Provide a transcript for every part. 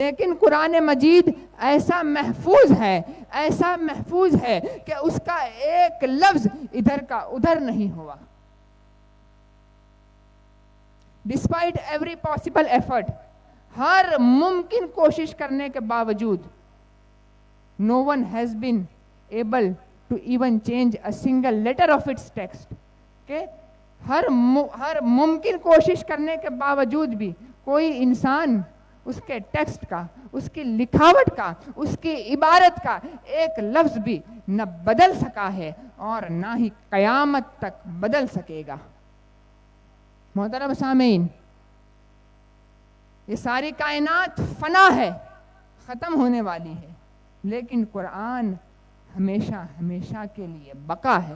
لیکن قرآن مجید ایسا محفوظ ہے کہ اس کا ایک لفظ ادھر کا ادھر نہیں ہوا. ڈسپائٹ ایوری پاسبل ایفرٹ، ہر ممکن کوشش کرنے کے باوجود no one has been able to even change a single letter of its text. کہ ہر ممکن کوشش کرنے کے باوجود بھی کوئی انسان اس کے ٹیکسٹ کا، اس کی لکھاوٹ کا، اس کی عبارت کا ایک لفظ بھی نہ بدل سکا ہے اور نہ ہی قیامت تک بدل سکے گا. محترم سامعین، یہ ساری کائنات فنا ہے، ختم ہونے والی ہے، لیکن قرآن ہمیشہ ہمیشہ کے لیے بقا ہے،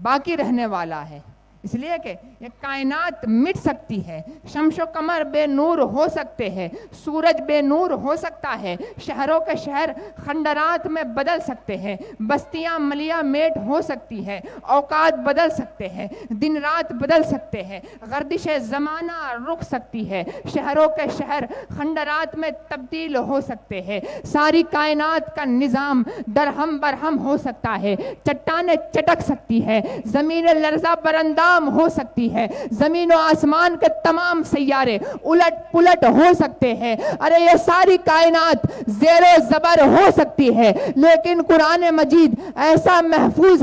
باقی رہنے والا ہے. اس لیے کہ یہ کائنات مٹ سکتی ہے، شمس و قمر بے نور ہو سکتے ہیں، سورج بے نور ہو سکتا ہے، شہروں کے شہر خنڈرات میں بدل سکتے ہیں، بستیاں ملیا میٹ ہو سکتی ہے، اوقات بدل سکتے ہیں، دن رات بدل سکتے ہیں، گردش زمانہ رک سکتی ہے، شہروں کے شہر خنڈرات میں تبدیل ہو سکتے ہیں، ساری کائنات کا نظام درہم برہم ہو سکتا ہے، چٹانیں چٹک سکتی ہے، زمین لرزہ برندام ہو سکتی ہے، زمین و آسمان کے تمام سیارے الٹ پلٹ ہو سکتے ہیں. ارے یہ ساری کائنات زیر و زبر ہو سکتی ہے، لیکن قرآن مجید ایسا محفوظ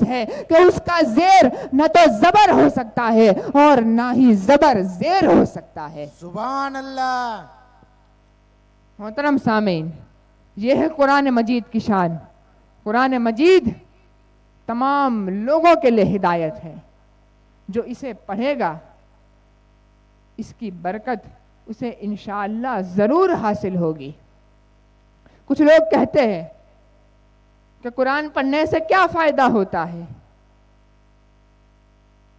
ہے کہ اس کا زیر نہ تو زبر ہو سکتا ہے اور نہ ہی زبر زیر ہو سکتا ہے. سبحان اللہ. محترم سامعین، یہ ہے قرآن مجید کی شان. قرآن مجید تمام لوگوں کے لیے ہدایت ہے. جو اسے پڑھے گا اس کی برکت اسے انشاءاللہ ضرور حاصل ہوگی. کچھ لوگ کہتے ہیں کہ قرآن پڑھنے سے کیا فائدہ ہوتا ہے؟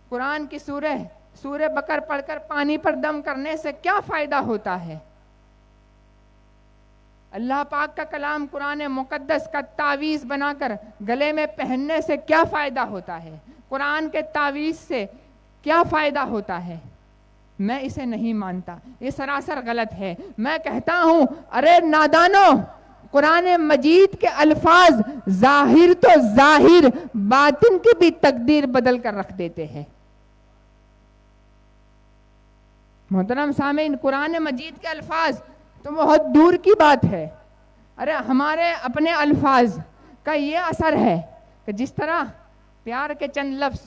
قرآن کی سورہ بقر پڑھ کر پانی پر دم کرنے سے کیا فائدہ ہوتا ہے؟ اللہ پاک کا کلام قرآن مقدس کا تعویذ بنا کر گلے میں پہننے سے کیا فائدہ ہوتا ہے؟ قرآن کے تعویذ سے کیا فائدہ ہوتا ہے؟ میں اسے نہیں مانتا، یہ سراسر غلط ہے. میں کہتا ہوں ارے نادانو، قرآن مجید کے الفاظ ظاہر تو ظاہر، باطن کی بھی تقدیر بدل کر رکھ دیتے ہیں. محترم سامعین، قرآن مجید کے الفاظ تو بہت دور کی بات ہے. ارے ہمارے اپنے الفاظ کا یہ اثر ہے کہ جس طرح پیار کے چند لفظ،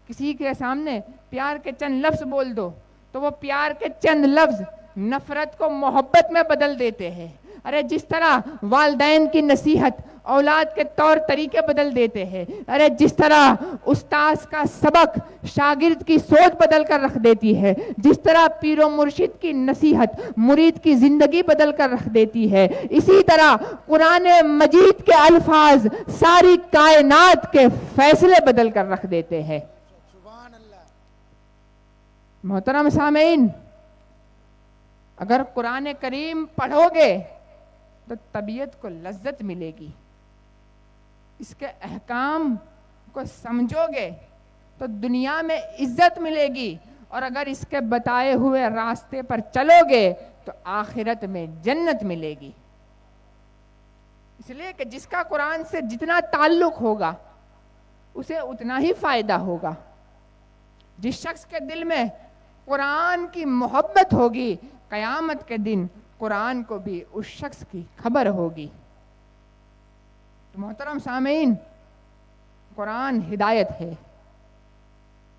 کسی کے سامنے پیار کے چند لفظ بول دو تو وہ پیار کے چند لفظ نفرت کو محبت میں بدل دیتے ہیں. ارے جس طرح والدین کی نصیحت اولاد کے طور طریقے بدل دیتے ہیں، ارے جس طرح استاذ کا سبق شاگرد کی سوچ بدل کر رکھ دیتی ہے، جس طرح پیر و مرشد کی نصیحت مرید کی زندگی بدل کر رکھ دیتی ہے، اسی طرح قرآن مجید کے الفاظ ساری کائنات کے فیصلے بدل کر رکھ دیتے ہیں. محترم سامعین، اگر قرآن کریم پڑھو گے تو طبیعت کو لذت ملے گی، اس کے احکام کو سمجھو گے تو دنیا میں عزت ملے گی، اور اگر اس کے بتائے ہوئے راستے پر چلو گے تو آخرت میں جنت ملے گی. اس لیے کہ جس کا قرآن سے جتنا تعلق ہوگا اسے اتنا ہی فائدہ ہوگا. جس شخص کے دل میں قرآن کی محبت ہوگی، قیامت کے دن قرآن کو بھی اس شخص کی خبر ہوگی. تو محترم سامعین، قرآن ہدایت ہے،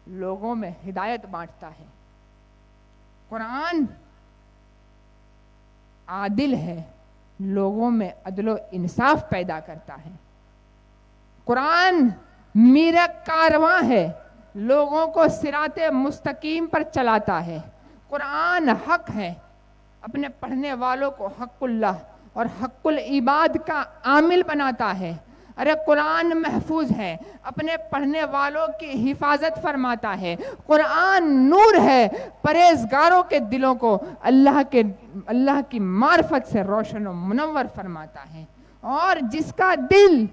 لوگوں میں ہدایت بانٹتا ہے. قرآن عادل ہے، لوگوں میں عدل و انصاف پیدا کرتا ہے. قرآن میر کارواں ہے، لوگوں کو صراط مستقیم پر چلاتا ہے. قرآن حق ہے، اپنے پڑھنے والوں کو حق اللہ اور حق العباد کا عامل بناتا ہے. ارے قرآن محفوظ ہے، اپنے پڑھنے والوں کی حفاظت فرماتا ہے. قرآن نور ہے، پرہیزگاروں کے دلوں کو اللہ کی معرفت سے روشن و منور فرماتا ہے. اور جس کا دل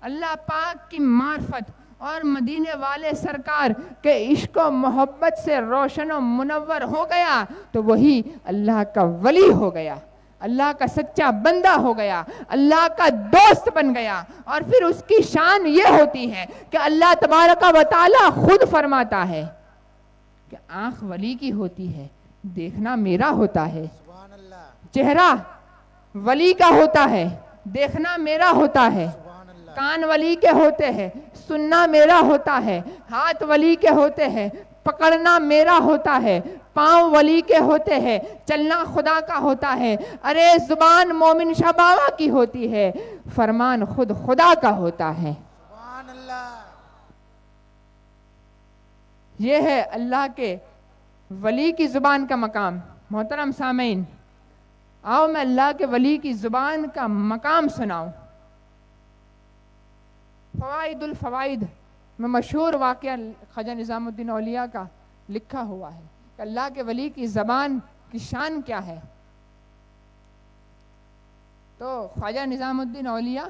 اللہ پاک کی معرفت اور مدینے والے سرکار کے عشق و محبت سے روشن و منور ہو گیا تو وہی اللہ کا ولی ہو گیا، اللہ کا سچا بندہ ہو گیا، اللہ کا دوست بن گیا۔ اور پھر اس کی شان یہ ہوتی ہے کہ اللہ تبارک و تعالی خود فرماتا ہے کہ آنکھ ولی کی ہوتی ہے، دیکھنا میرا ہوتا ہے، چہرہ ولی کا ہوتا ہے، دیکھنا میرا ہوتا ہے، کان ولی کے ہوتے ہیں، سننا میرا ہوتا ہے، ہاتھ ولی کے ہوتے ہیں، پکڑنا میرا ہوتا ہے، پاؤں ولی کے ہوتے ہیں، چلنا خدا کا ہوتا ہے، ارے زبان مومن شاہ بابا کی ہوتی ہے، فرمان خود خدا کا ہوتا ہے۔ سبحان اللہ۔ یہ ہے اللہ کے ولی کی زبان کا مقام۔ محترم سامعین، آؤ میں اللہ کے ولی کی زبان کا مقام سناؤں۔ فوائد الفوائد میں مشہور واقعہ خواجہ نظام الدین اولیاء کا لکھا ہوا ہے کہ اللہ کے ولی کی زبان کی شان کیا ہے۔ تو خواجہ نظام الدین اولیاء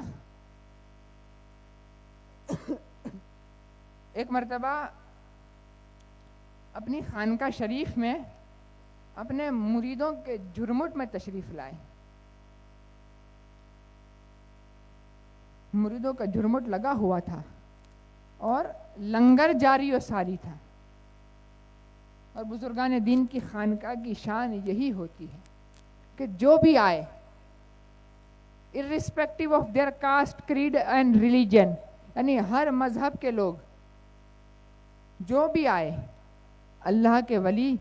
ایک مرتبہ اپنی خانقاہ شریف میں اپنے مریدوں کے جھرمٹ میں تشریف لائے۔ مریدوں کا جھرمٹ لگا ہوا تھا اور لنگر جاری و ساری تھا، اور بزرگان دین کی خانقاہ کی شان یہی ہوتی ہے کہ جو بھی آئے irrespective of their caste, creed and religion، یعنی ہر مذہب کے لوگ جو بھی آئے اللہ کے ولی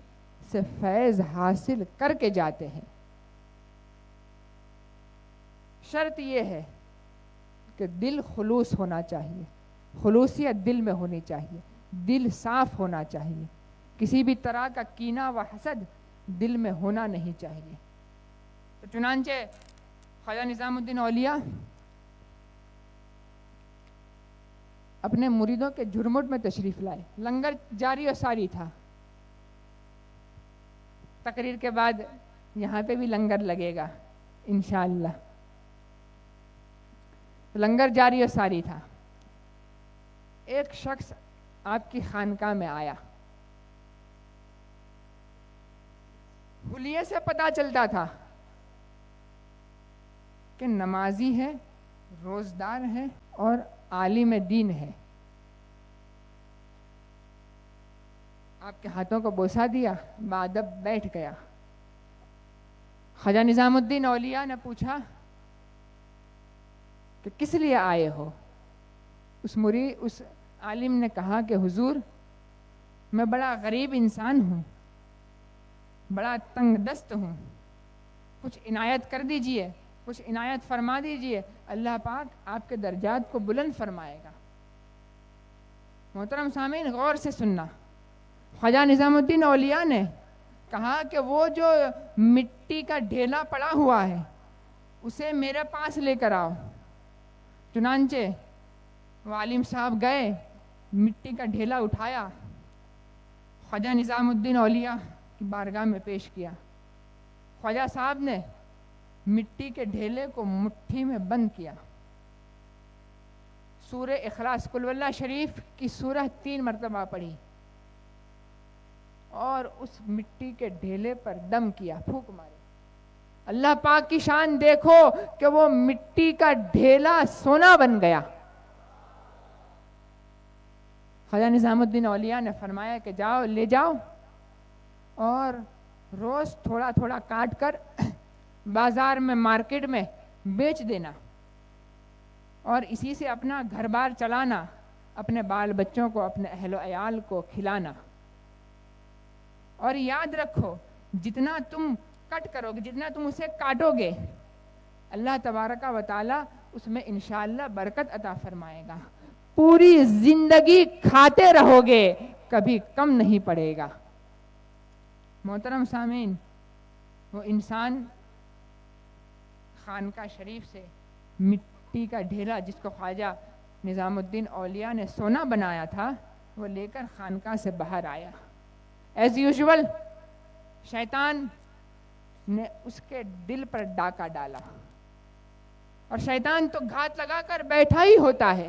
سے فیض حاصل کر کے جاتے ہیں۔ شرط یہ ہے کہ دل خلوص ہونا چاہیے، خلوصیت دل میں ہونی چاہیے، دل صاف ہونا چاہیے، کسی بھی طرح کا کینہ و حسد دل میں ہونا نہیں چاہیے۔ تو چنانچہ خواجہ نظام الدین اولیاء اپنے مریدوں کے جھرمٹ میں تشریف لائے، لنگر جاری و ساری تھا۔ تقریر کے بعد یہاں پہ بھی لنگر لگے گا انشاءاللہ۔ لنگر جاری و ساری تھا۔ ایک شخص آپ کی خانقاہ میں آیا، حلیے سے پتہ چلتا تھا کہ نمازی ہے، روزدار ہے اور عالم دین ہے۔ آپ کے ہاتھوں کو بوسہ دیا، بادب بیٹھ گیا۔ خواجہ نظام الدین اولیاء نے پوچھا کہ کس لیے آئے ہو؟ اس عالم نے کہا کہ حضور میں بڑا غریب انسان ہوں، بڑا تنگ دست ہوں، کچھ عنایت کر دیجئے، کچھ عنایت فرما دیجئے، اللہ پاک آپ کے درجات کو بلند فرمائے گا۔ محترم سامعین غور سے سننا، خواجہ نظام الدین اولیاء نے کہا کہ وہ جو مٹی کا ڈھیلا پڑا ہوا ہے اسے میرے پاس لے کر آؤ۔ چنانچہ وہ عالم صاحب گئے، مٹی کا ڈھیلا اٹھایا، خواجہ نظام الدین اولیاء کی بارگاہ میں پیش کیا۔ خواجہ صاحب نے مٹی کے ڈھیلے کو مٹھی میں بند کیا، سورہ اخلاص قل واللہ شریف کی سورہ 3 مرتبہ پڑھی اور اس مٹی کے ڈھیلے پر دم کیا، پھونک ماری۔ اللہ پاک کی شان دیکھو کہ وہ مٹی کا ڈھیلا سونا بن گیا۔ خواجہ نظام الدین اولیاء نے فرمایا کہ جاؤ، لے جاؤ اور روز تھوڑا تھوڑا کاٹ کر بازار میں، مارکیٹ میں بیچ دینا، اور اسی سے اپنا گھر بار چلانا، اپنے بال بچوں کو، اپنے اہل و عیال کو کھلانا۔ اور یاد رکھو جتنا تم کٹ کرو گے، جتنا تم اسے کاٹو گے، اللہ تبارک و تعالی اس میں انشاءاللہ برکت عطا فرمائے گا، پوری زندگی کھاتے رہو گے، کبھی کم نہیں پڑے گا۔ محترم سامعین، وہ انسان خانقاہ شریف سے مٹی کا ڈھیلا جس کو خواجہ نظام الدین اولیاء نے سونا بنایا تھا وہ لے کر خانقاہ سے باہر آیا۔ ایز یوزول شیطان نے اس کے دل پر ڈاکہ ڈالا، اور شیطان تو گھات لگا کر بیٹھا ہی ہوتا ہے۔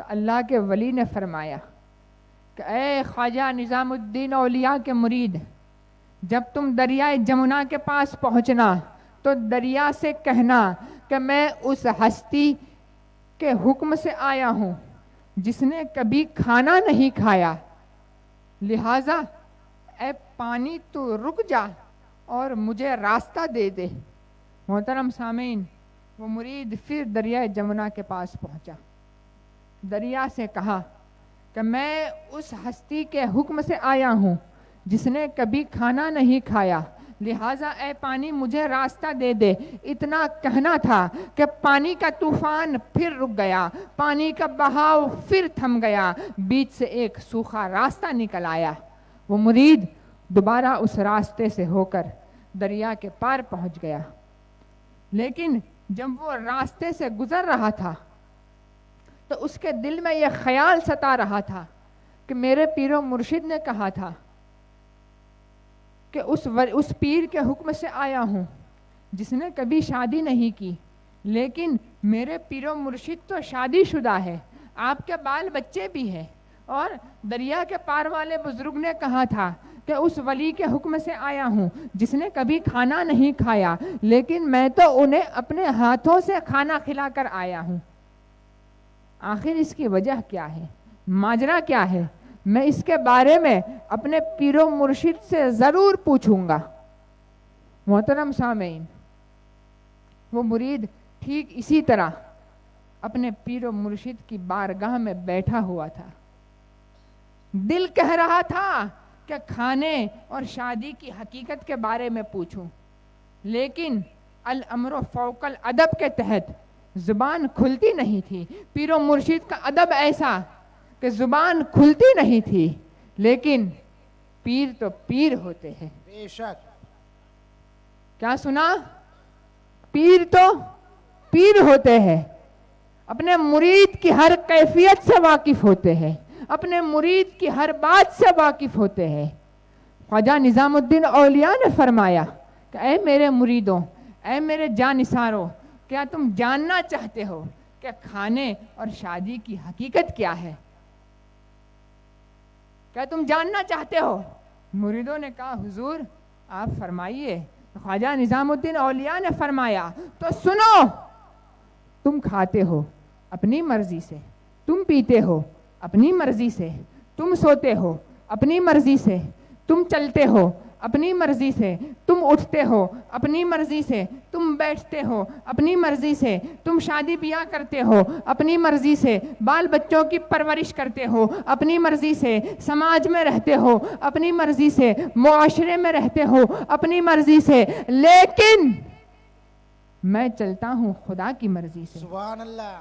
تو اللہ کے ولی نے فرمایا کہ اے خواجہ نظام الدین اولیاء کے مرید، جب تم دریائے جمنا کے پاس پہنچنا تو دریا سے کہنا کہ میں اس ہستی کے حکم سے آیا ہوں جس نے کبھی کھانا نہیں کھایا، لہٰذا اے پانی تو رک جا اور مجھے راستہ دے دے۔ محترم سامعین، وہ مرید پھر دریائے جمنا کے پاس پہنچا، دریا سے کہا کہ میں اس ہستی کے حکم سے آیا ہوں جس نے کبھی کھانا نہیں کھایا، لہٰذا اے پانی مجھے راستہ دے دے۔ اتنا کہنا تھا کہ پانی کا طوفان پھر رک گیا، پانی کا بہاؤ پھر تھم گیا، بیچ سے ایک سوکھا راستہ نکل آیا۔ وہ مرید دوبارہ اس راستے سے ہو کر دریا کے پار پہنچ گیا، لیکن جب وہ راستے سے گزر رہا تھا تو اس کے دل میں یہ خیال ستا رہا تھا کہ میرے پیر و مرشد نے کہا تھا کہ اس پیر کے حکم سے آیا ہوں جس نے کبھی شادی نہیں کی، لیکن میرے پیر و مرشد تو شادی شدہ ہے، آپ کے بال بچے بھی ہیں، اور دریا کے پار والے بزرگ نے کہا تھا کہ اس ولی کے حکم سے آیا ہوں جس نے کبھی کھانا نہیں کھایا، لیکن میں تو انہیں اپنے ہاتھوں سے کھانا کھلا کر آیا ہوں۔ آخر اس کی وجہ کیا ہے، ماجرا کیا ہے؟ میں اس کے بارے میں اپنے پیر و مرشد سے ضرور پوچھوں گا۔ محترم سامعین، وہ مرید ٹھیک اسی طرح اپنے پیر و مرشد کی بارگاہ میں بیٹھا ہوا تھا، دل کہہ رہا تھا کہ کھانے اور شادی کی حقیقت کے بارے میں پوچھوں، لیکن الامر فوق الادب کے تحت زبان کھلتی نہیں تھی۔ پیر و مرشد کا ادب ایسا کہ زبان کھلتی نہیں تھی، لیکن پیر تو پیر ہوتے ہیں۔ بے شک کیا سنا؟ پیر تو پیر ہوتے ہیں، اپنے مرید کی ہر کیفیت سے واقف ہوتے ہیں، اپنے مرید کی ہر بات سے واقف ہوتے ہیں۔ خواجہ نظام الدین اولیاء نے فرمایا کہ اے میرے مریدوں، اے میرے جانثاروں، کیا تم جاننا چاہتے ہو کہ کھانے اور شادی کی حقیقت کیا ہے؟ کیا تم جاننا چاہتے ہو؟ مریدوں نے کہا حضور آپ فرمائیے۔ خواجہ نظام الدین اولیاء نے فرمایا تو سنو، تم کھاتے ہو اپنی مرضی سے، تم پیتے ہو اپنی مرضی سے، تم سوتے ہو اپنی مرضی سے، تم چلتے ہو اپنی مرضی سے، تم اٹھتے ہو اپنی مرضی سے، تم بیٹھتے ہو اپنی مرضی سے، تم شادی بیاہ کرتے ہو اپنی مرضی سے، بال بچوں کی پرورش کرتے ہو اپنی مرضی سے، سماج میں رہتے ہو اپنی مرضی سے، معاشرے میں رہتے ہو اپنی مرضی سے، لیکن میں چلتا ہوں خدا کی مرضی سے۔ سبحان اللہ۔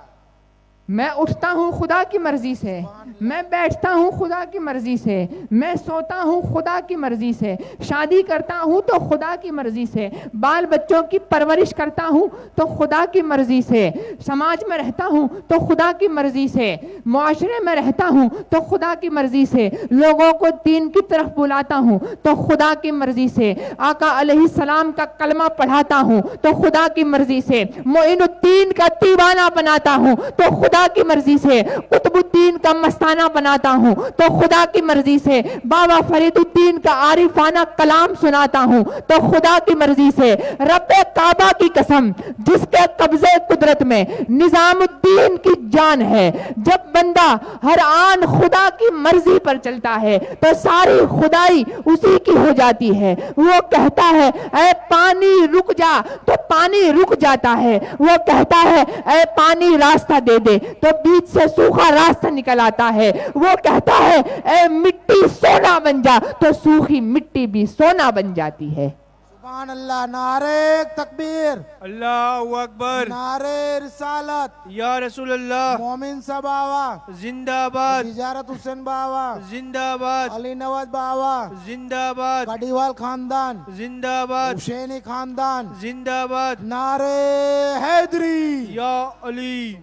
میں اٹھتا ہوں خدا کی مرضی سے، میں بیٹھتا ہوں خدا کی مرضی سے، میں سوتا ہوں خدا کی مرضی سے، شادی کرتا ہوں تو خدا کی مرضی سے، بال بچوں کی پرورش کرتا ہوں تو خدا کی مرضی سے، سماج میں رہتا ہوں تو خدا کی مرضی سے، معاشرے میں رہتا ہوں تو خدا کی مرضی سے، لوگوں کو دین کی طرف بلاتا ہوں تو خدا کی مرضی سے، آقا علیہ السلام کا کلمہ پڑھاتا ہوں تو خدا کی مرضی سے، معین الدین کا دیوانہ بناتا ہوں تو خدا کی مرضی سے، قطب الدین کا مستانہ بناتا ہوں تو خدا کی مرضی سے، بابا فرید الدین کا عارفانہ کلام سناتا ہوں تو خدا کی مرضی سے، رب کعبہ کی قسم جس کے قبضے قدرت میں نظام الدین کی جان ہے، جب بندہ ہر آن خدا کی مرضی پر چلتا ہے تو ساری خدائی اسی کی ہو جاتی ہے۔ وہ کہتا ہے اے پانی رک جا تو پانی رک جاتا ہے، وہ کہتا ہے اے پانی راستہ دے دے تو بیچ سے سوکھا راستہ نکل آتا ہے، وہ کہتا ہے اے مٹی سونا بن جا تو سوکھی مٹی بھی سونا بن جاتی ہے۔ سبحان اللہ۔ نعرہ تکبیر، اللہ اکبر، نعرہ رسالت، یا رسول اللہ، مومن صاحب باوا، زندہ آباد، تجارت حسین باوا، زندہ آباد، علی نواز باوا، زندہ آباد، کڈیوال خاندان، زندہ آباد، حسینی خاندان، زندہ آباد، نعرہ حیدری۔ یا علی۔